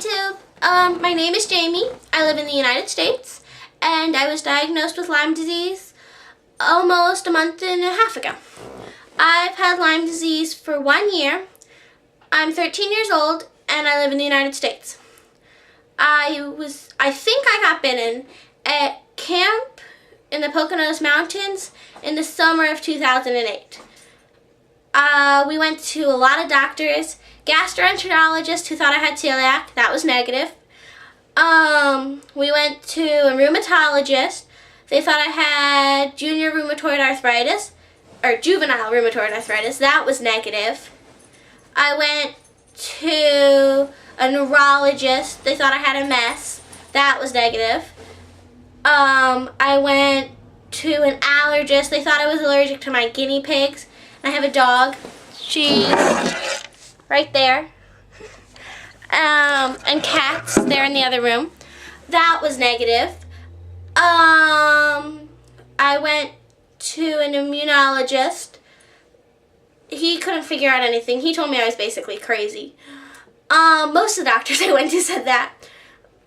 YouTube. My name is Jamie. I live in the United States, and I was diagnosed with Lyme disease almost a month and a half ago. I've had Lyme disease for 1 year. I'm 13 years old, and I live in the United States. I think I got bitten at camp in the Poconos Mountains in the summer of 2008. We went to a lot of doctors. Gastroenterologist who thought I had celiac, that was negative. We went to a rheumatologist. They thought I had junior rheumatoid arthritis, or juvenile rheumatoid arthritis, that was negative. I went to a neurologist. They thought I had MS, that was negative. I went to an allergist. They thought I was allergic to my guinea pigs. I have a dog. She's right there. And cats, they're in the other room. That was negative. I went to an immunologist. He couldn't figure out anything. He told me I was basically crazy. Most of the doctors I went to said that,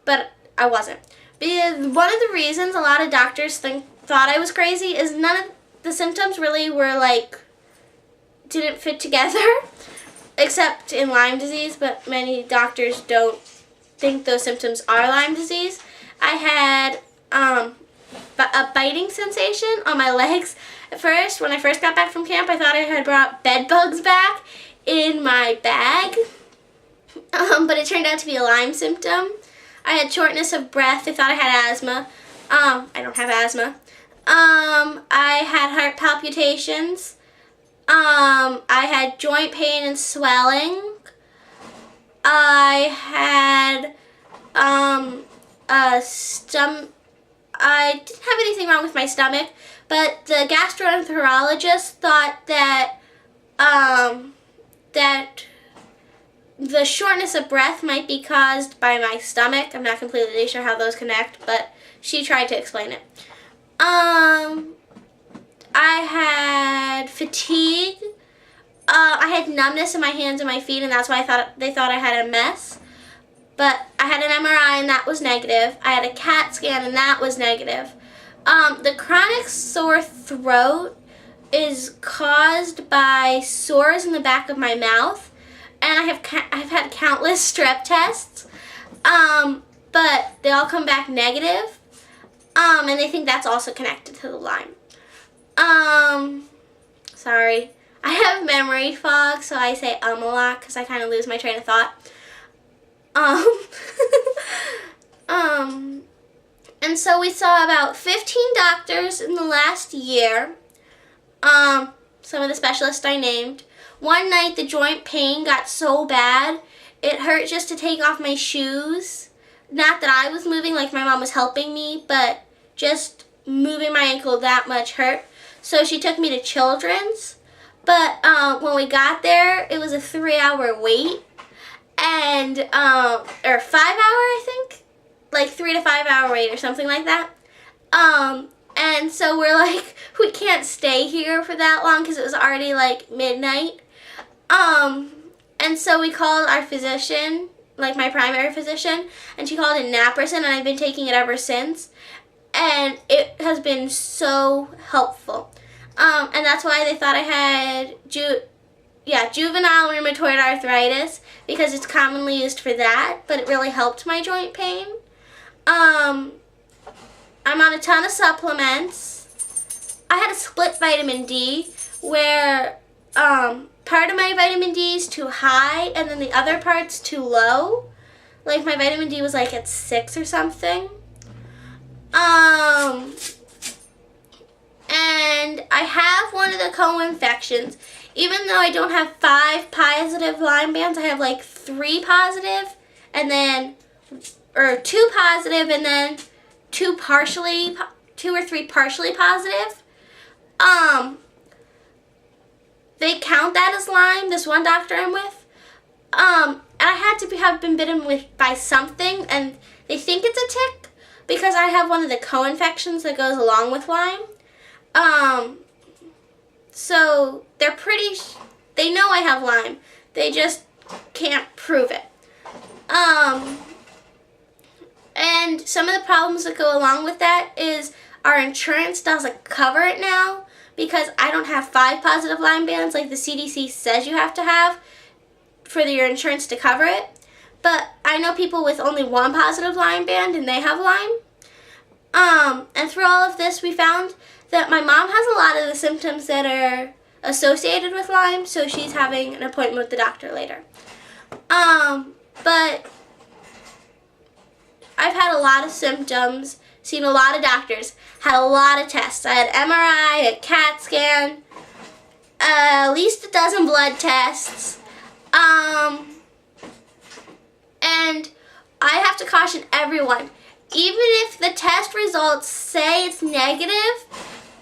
but I wasn't. Because one of the reasons a lot of doctors thought I was crazy is none of the symptoms really were didn't fit together, except in Lyme disease, but many doctors don't think those symptoms are Lyme disease. I had a biting sensation on my legs. At first, when I first got back from camp, I thought I had brought bed bugs back in my bag, but it turned out to be a Lyme symptom. I had shortness of breath. They thought I had asthma. I don't have asthma. I had heart palpitations. I had joint pain and swelling. I had I didn't have anything wrong with my stomach, but the gastroenterologist thought that that the shortness of breath might be caused by my stomach. I'm not completely sure how those connect, but she tried to explain it. I had fatigue. I had numbness in my hands and my feet, and that's why they thought I had MS. But I had an MRI, and that was negative. I had a CAT scan, and that was negative. The chronic sore throat is caused by sores in the back of my mouth, and I've had countless strep tests, but they all come back negative, and they think that's also connected to the Lyme. Sorry. I have memory fog, so I say a lot because I kind of lose my train of thought. And so we saw about 15 doctors in the last year. Some of the specialists I named. One night the joint pain got so bad, it hurt just to take off my shoes. Not that I was moving, like my mom was helping me, but just moving my ankle that much hurt. So she took me to Children's, but when we got there, it was a 3-hour wait, and or 5 hour, I think, like 3 to 5 hour wait or something like that. And so we're like, we can't stay here for that long because it was already like midnight. And so we called our physician, like my primary physician, and she called in naproxen, and I've been taking it ever since. And it has been so helpful. And that's why they thought I had juvenile rheumatoid arthritis, because it's commonly used for that, but it really helped my joint pain. I'm on a ton of supplements. I had a split vitamin D where part of my vitamin D is too high and then the other part's too low. Like my vitamin D was like at 6 or something. And I have one of the co-infections. Even though I don't have 5 positive Lyme bands, I have like 3 positive, and then, or 2 positive, and then 2 or 3 partially positive. They count that as Lyme, this one doctor I'm with. And I had to have been bitten by something, and they think it's a tick, because I have one of the co-infections that goes along with Lyme. So they know I have Lyme. They just can't prove it. And some of the problems that go along with that is our insurance doesn't cover it now because I don't have 5 positive Lyme bands like the CDC says you have to have for your insurance to cover it. But I know people with only 1 positive Lyme band and they have Lyme. And through all of this, we found that my mom has a lot of the symptoms that are associated with Lyme, so she's having an appointment with the doctor later. But I've had a lot of symptoms, seen a lot of doctors, had a lot of tests. I had MRI, a CAT scan, at least a dozen blood tests. And I have to caution everyone, even if the test results say it's negative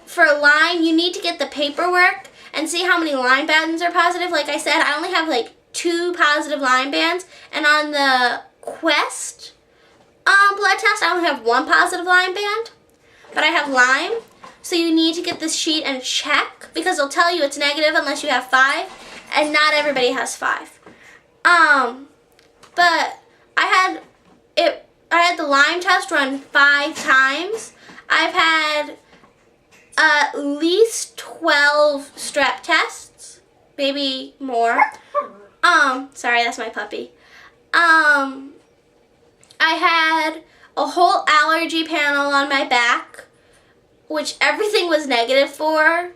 for Lyme, you need to get the paperwork and see how many Lyme bands are positive. Like I said, I only have like 2 positive Lyme bands, and on the Quest blood test, I only have 1 positive Lyme band, but I have Lyme. So you need to get this sheet and check because it'll tell you it's negative unless you have 5, and not everybody has 5. But I had the Lyme test run 5 times. I've had at least 12 strep tests, maybe more. Sorry, that's my puppy. I had a whole allergy panel on my back, which everything was negative for.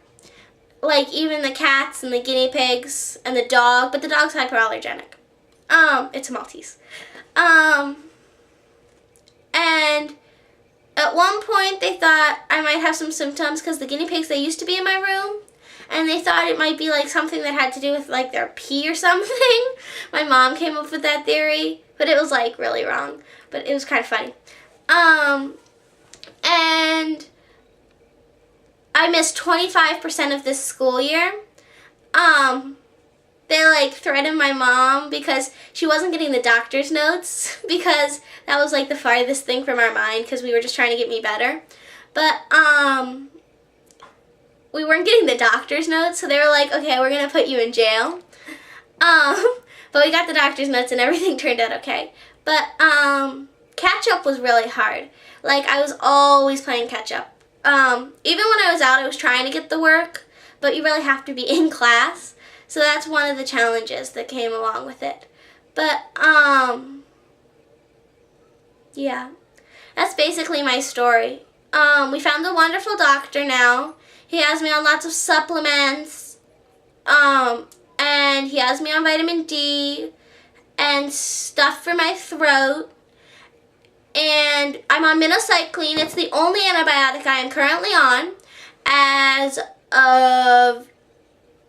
Like even the cats and the guinea pigs and the dog, but the dog's hyperallergenic. It's a Maltese. And at one point they thought I might have some symptoms because the guinea pigs, they used to be in my room, and they thought it might be like something that had to do with like their pee or something. My mom came up with that theory, but it was like really wrong, but it was kind of funny. And I missed 25% of this school year. They like threatened my mom because she wasn't getting the doctor's notes because that was like the farthest thing from our mind because we were just trying to get me better. But we weren't getting the doctor's notes, so they were like, okay, we're gonna put you in jail. But we got the doctor's notes and everything turned out okay. But catch up was really hard. Like I was always playing catch up. Even when I was out, I was trying to get the work, but you really have to be in class. So that's one of the challenges that came along with it. But, yeah, that's basically my story. We found a wonderful doctor now. He has me on lots of supplements, and he has me on vitamin D and stuff for my throat. And I'm on minocycline. It's the only antibiotic I am currently on as of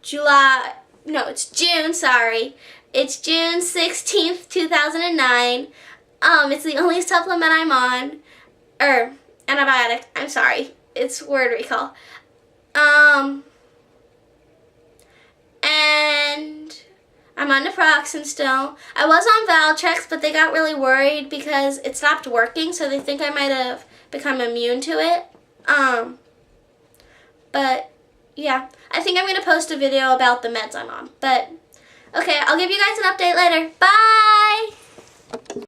June, sorry. It's June 16th, 2009. It's the only supplement I'm on, antibiotic, I'm sorry. It's word recall. And I'm on naproxen still. I was on Valtrex, but they got really worried because it stopped working, so they think I might have become immune to it. But yeah, I think I'm going to post a video about the meds I'm on. But okay, I'll give you guys an update later. Bye!